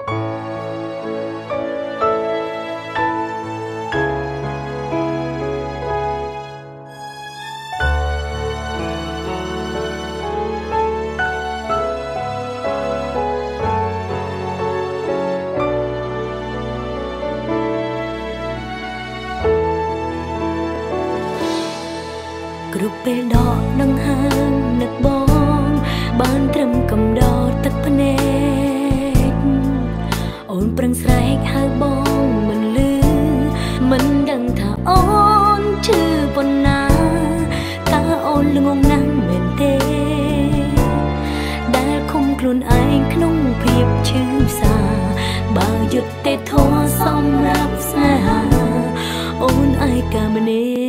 គ្រប់ពេលដកនឹងហាងនឹកបងបានត្រឹមកំដរទឹកភ្នែកអូនប្រឹងស្រែកហៅបងមិនលឺមិនដឹងថាអូនឈឺប៉ុណ្ណាតើអូនល្ងងណាស់មែនទេដែលឃុំខ្លួនឯងក្នុងភាពឈឺសាបើយុត្តិធម៌សម្រាប់ស្នេហាអូនឯកាម្នាក់